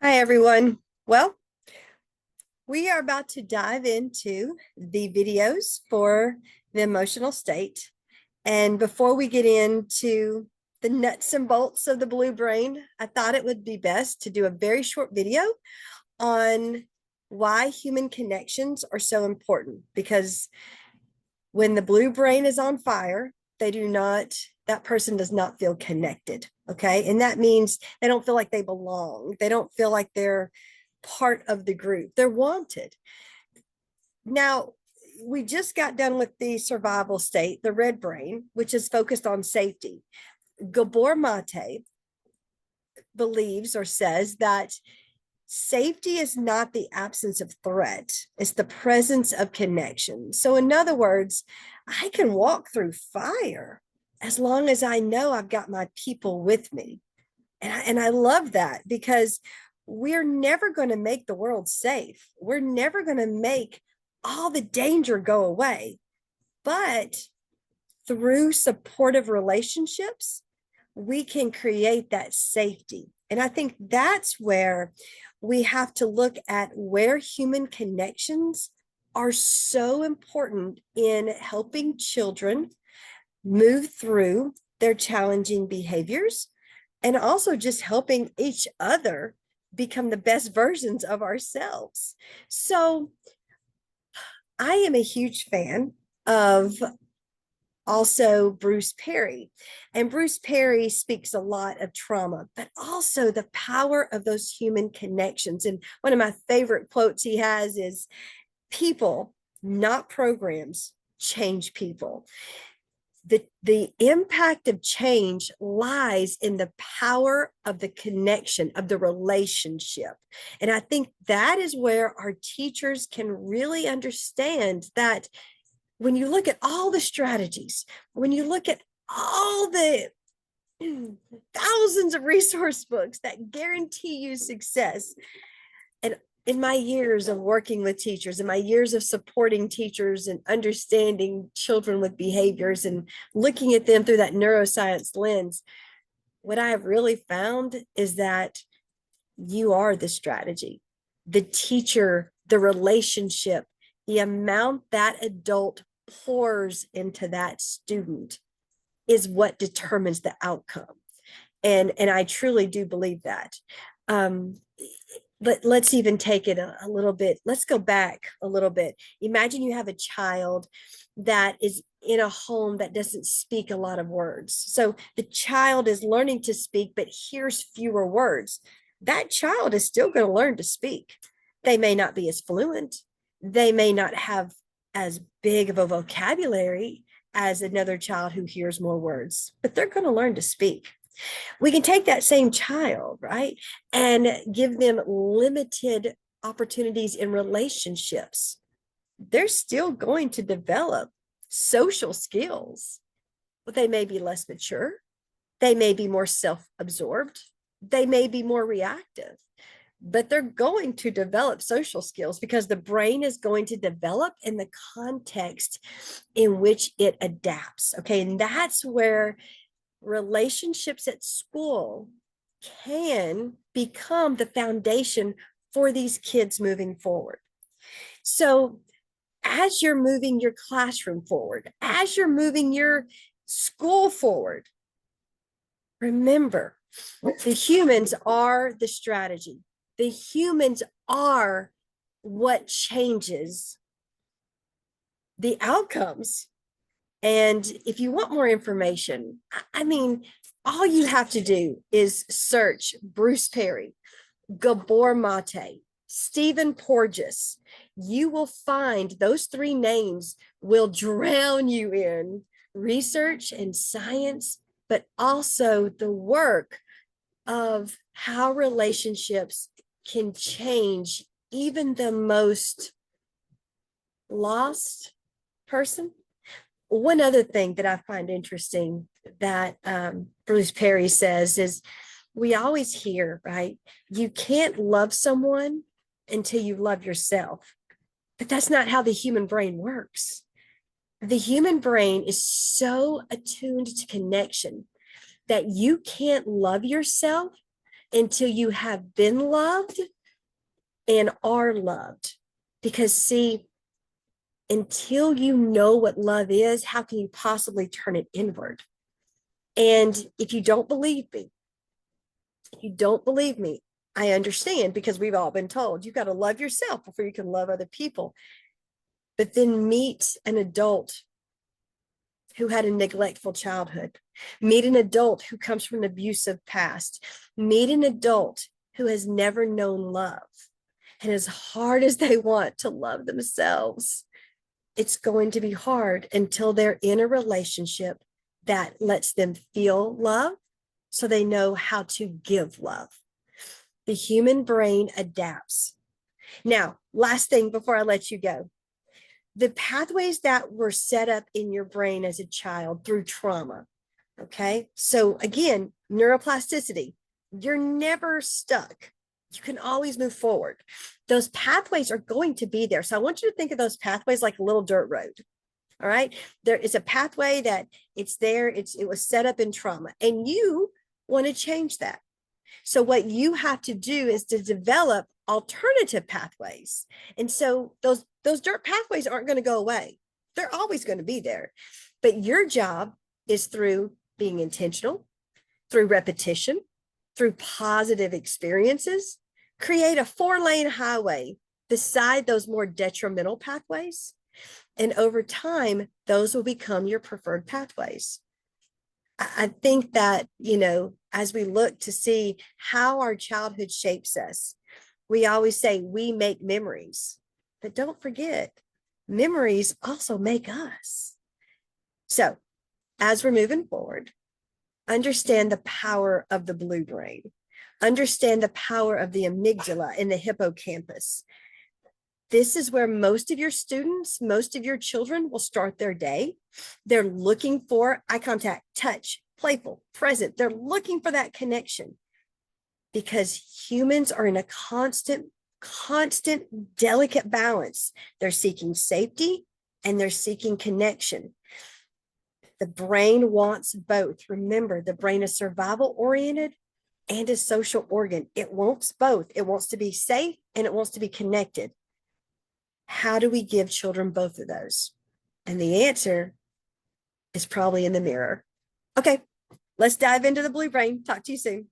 Hi, everyone. Well, we are about to dive into the videos for the emotional state. And before we get into the nuts and bolts of the blue brain, I thought it would be best to do a very short video on why human connections are so important. Because when the blue brain is on fire, that person does not feel connected. Okay. And that means they don't feel like they belong. They don't feel like they're part of the group. They're wanted. Now, we just got done with the survival state, the red brain, which is focused on safety. Gabor Mate believes or says that safety is not the absence of threat, it's the presence of connection. So, in other words, I can walk through fire as long as I know I've got my people with me. And I love that because we're never going to make the world safe. We're never going to make all the danger go away. But through supportive relationships, we can create that safety. And I think that's where we have to look at where human connections are so important in helping children move through their challenging behaviors and also just helping each other become the best versions of ourselves. So I am a huge fan of also Bruce Perry. And Bruce Perry speaks a lot of trauma, but also the power of those human connections. And one of my favorite quotes he has is, people, not programs, change people. The impact of change lies in the power of the connection, of the relationship. And I think that is where our teachers can really understand that when you look at all the strategies, when you look at all the thousands of resource books that guarantee you success, and in my years of working with teachers, in my years of supporting teachers and understanding children with behaviors and looking at them through that neuroscience lens, what I have really found is that you are the strategy, the teacher, the relationship, the amount that adult pours into that student is what determines the outcome. And I truly do believe that. But let's even take it a little bit. Let's go back a little bit. Imagine you have a child that is in a home that doesn't speak a lot of words. So the child is learning to speak, but hears fewer words. That child is still going to learn to speak. They may not be as fluent. They may not have as big of a vocabulary as another child who hears more words, but they're going to learn to speak. We can take that same child, right, and give them limited opportunities in relationships. They're still going to develop social skills, but they may be less mature. They may be more self-absorbed. They may be more reactive, but they're going to develop social skills because the brain is going to develop in the context in which it adapts. Okay. And that's where relationships at school can become the foundation for these kids moving forward. So, as you're moving your classroom forward, as you're moving your school forward, remember the humans are the strategy. The humans are what changes the outcomes. And if you want more information, I mean, all you have to do is search Bruce Perry, Gabor Mate, Stephen Porges. You will find those three names will drown you in research and science, but also the work of how relationships can change even the most lost person. One other thing that I find interesting that Bruce Perry says is, we always hear, right? You can't love someone until you love yourself. But that's not how the human brain works. The human brain is so attuned to connection that you can't love yourself until you have been loved and are loved. Because see, until you know what love is, how can you possibly turn it inward? And if you don't believe me, I understand, because we've all been told you got to love yourself before you can love other people. But then meet an adult who had a neglectful childhood. Meet an adult who comes from an abusive past. Meet an adult who has never known love. And as hard as they want to love themselves, it's going to be hard until they're in a relationship that lets them feel love so they know how to give love. The human brain adapts. Now, last thing before I let you go. The pathways that were set up in your brain as a child through trauma. Okay. So again, neuroplasticity, you're never stuck. You can always move forward. Those pathways are going to be there. So I want you to think of those pathways like a little dirt road. All right. There is a pathway that it's there. It was set up in trauma, and you want to change that. So what you have to do is to develop alternative pathways. And so those dirt pathways aren't going to go away. They're always going to be there. But your job is through being intentional, through repetition, through positive experiences, create a 4-lane highway beside those more detrimental pathways. And over time, those will become your preferred pathways. I think that, as we look to see how our childhood shapes us, we always say we make memories, but don't forget, memories also make us. So as we're moving forward, understand the power of the blue brain, understand the power of the amygdala and the hippocampus. This is where most of your students, most of your children will start their day. They're looking for eye contact, touch, playful, present. They're looking for that connection because humans are in a constant, delicate balance. They're seeking safety and they're seeking connection. The brain wants both. Remember, the brain is survival oriented and a social organ. It wants both. It wants to be safe and it wants to be connected. How do we give children both of those? And the answer is probably in the mirror. Okay, let's dive into the blue brain. Talk to you soon.